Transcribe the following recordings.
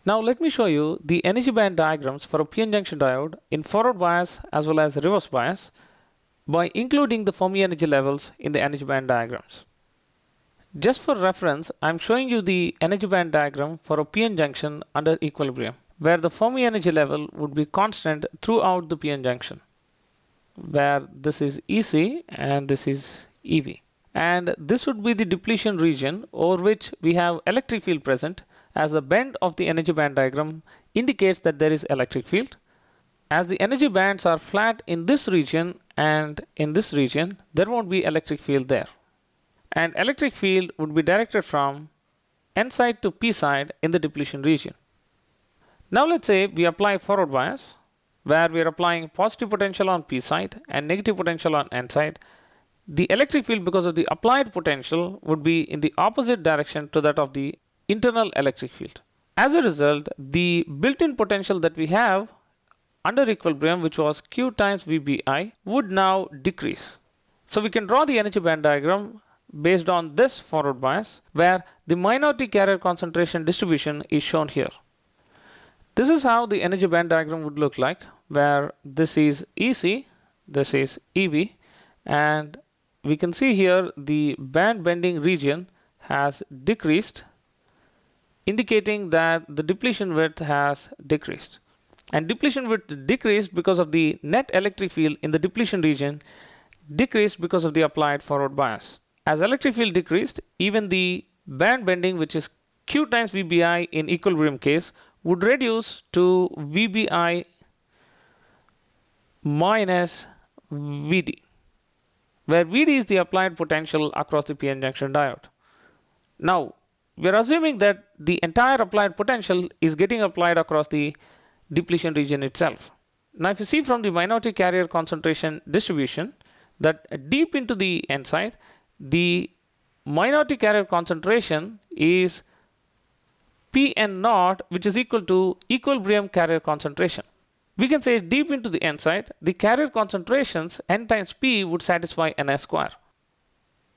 Now let me show you the energy band diagrams for a PN junction diode in forward bias as well as reverse bias by including the Fermi energy levels in the energy band diagrams. Just for reference, I'm showing you the energy band diagram for a PN junction under equilibrium, where the Fermi energy level would be constant throughout the PN junction, where this is EC and this is EV. And this would be the depletion region over which we have electric field present, as the bend of the energy band diagram indicates that there is electric field. As the energy bands are flat in this region and in this region, there won't be electric field there. And electric field would be directed from N side to P side in the depletion region. Now let's say we apply forward bias, where we are applying positive potential on P side and negative potential on N side. The electric field, because of the applied potential, would be in the opposite direction to that of the internal electric field. As a result, the built-in potential that we have under equilibrium, which was Q times VBI, would now decrease. So we can draw the energy band diagram based on this forward bias, where the minority carrier concentration distribution is shown here. This is how the energy band diagram would look like, where this is EC, this is EV, and we can see here the band bending region has decreased, indicating that the depletion width has decreased. And depletion width decreased because of the net electric field in the depletion region decreased because of the applied forward bias. As electric field decreased, even the band bending, which is Q times VBI in equilibrium case, would reduce to VBI minus VD, where VD is the applied potential across the PN junction diode. Now, we're assuming that the entire applied potential is getting applied across the depletion region itself. Now, if you see from the minority carrier concentration distribution, that deep into the N side, the minority carrier concentration is Pn naught, which is equal to equilibrium carrier concentration. We can say deep into the N side, the carrier concentrations N times P would satisfy Ns square.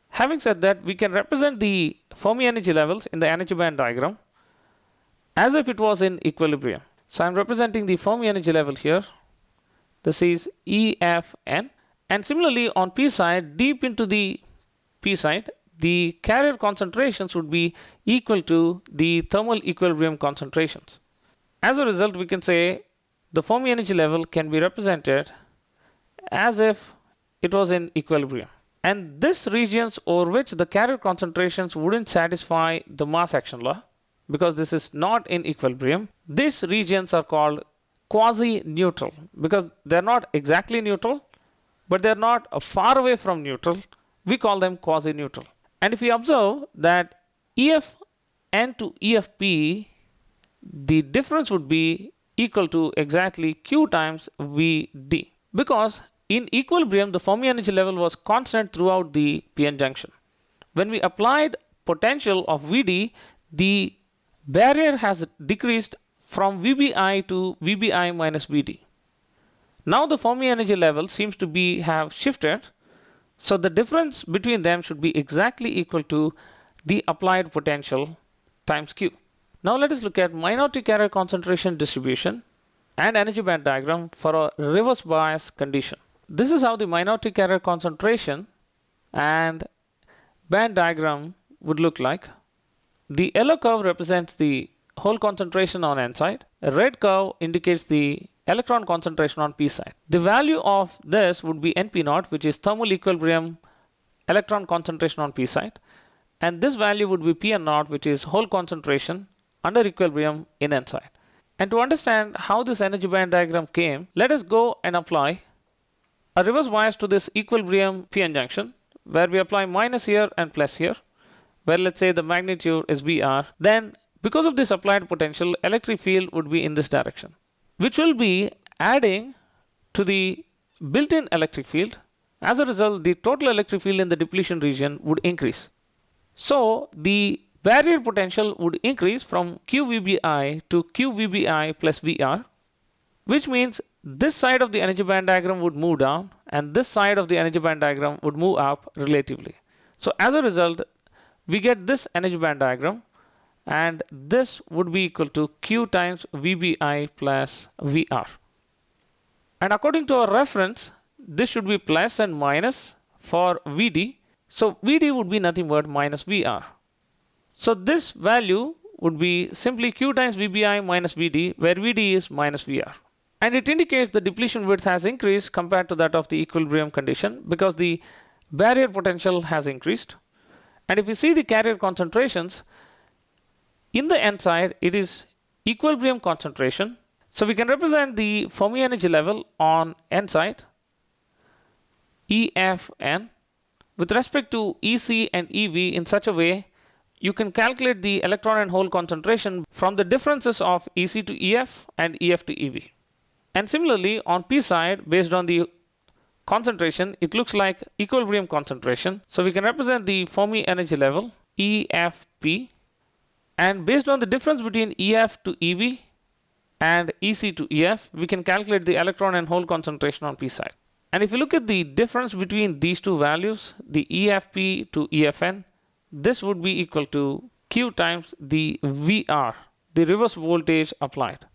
Having said that, we can represent the Fermi energy levels in the energy band diagram as if it was in equilibrium. So I'm representing the Fermi energy level here. This is EFN. And similarly on P side, deep into the P side, the carrier concentrations would be equal to the thermal equilibrium concentrations. As a result, we can say the Fermi energy level can be represented as if it was in equilibrium. And this regions over which the carrier concentrations wouldn't satisfy the mass action law, because this is not in equilibrium, these regions are called quasi-neutral, because they're not exactly neutral, but they're not far away from neutral. We call them quasi-neutral. And if we observe that EFN to EFP, the difference would be equal to exactly Q times VD, because in equilibrium the Fermi energy level was constant throughout the PN junction. When we applied potential of VD, the barrier has decreased from VBI to VBI minus VD. Now the Fermi energy level seems to have shifted, so the difference between them should be exactly equal to the applied potential times Q. Now let us look at minority carrier concentration distribution and energy band diagram for a reverse bias condition. This is how the minority carrier concentration and band diagram would look like. The yellow curve represents the hole concentration on N side. A red curve indicates the electron concentration on P side. The value of this would be NP0, which is thermal equilibrium electron concentration on P side. And this value would be Pn0, which is hole concentration under equilibrium in N side. And to understand how this energy band diagram came, let us go and apply a reverse bias to this equilibrium PN junction, where we apply minus here and plus here, where let's say the magnitude is Br. Then because of this applied potential, electric field would be in this direction, which will be adding to the built-in electric field. As a result, the total electric field in the depletion region would increase. So the barrier potential would increase from QVBI to QVBI plus VR, which means this side of the energy band diagram would move down and this side of the energy band diagram would move up relatively. So as a result, we get this energy band diagram, and this would be equal to Q times VBI plus VR. And according to our reference, this should be plus and minus for VD. So VD would be nothing but minus VR. So this value would be simply Q times VBI minus VD, where VD is minus VR. And it indicates the depletion width has increased compared to that of the equilibrium condition because the barrier potential has increased. And if you see the carrier concentrations, in the n side, it is equilibrium concentration. So we can represent the Fermi energy level on n side, EFN, with respect to EC and EV in such a way you can calculate the electron and hole concentration from the differences of EC to EF and EF to EV. And similarly, on P side, based on the concentration, it looks like equilibrium concentration. So we can represent the Fermi energy level, EFP, and based on the difference between EF to EV and EC to EF, we can calculate the electron and hole concentration on P side. And if you look at the difference between these two values, the EFP to EFN, this would be equal to Q times the VR, the reverse voltage applied.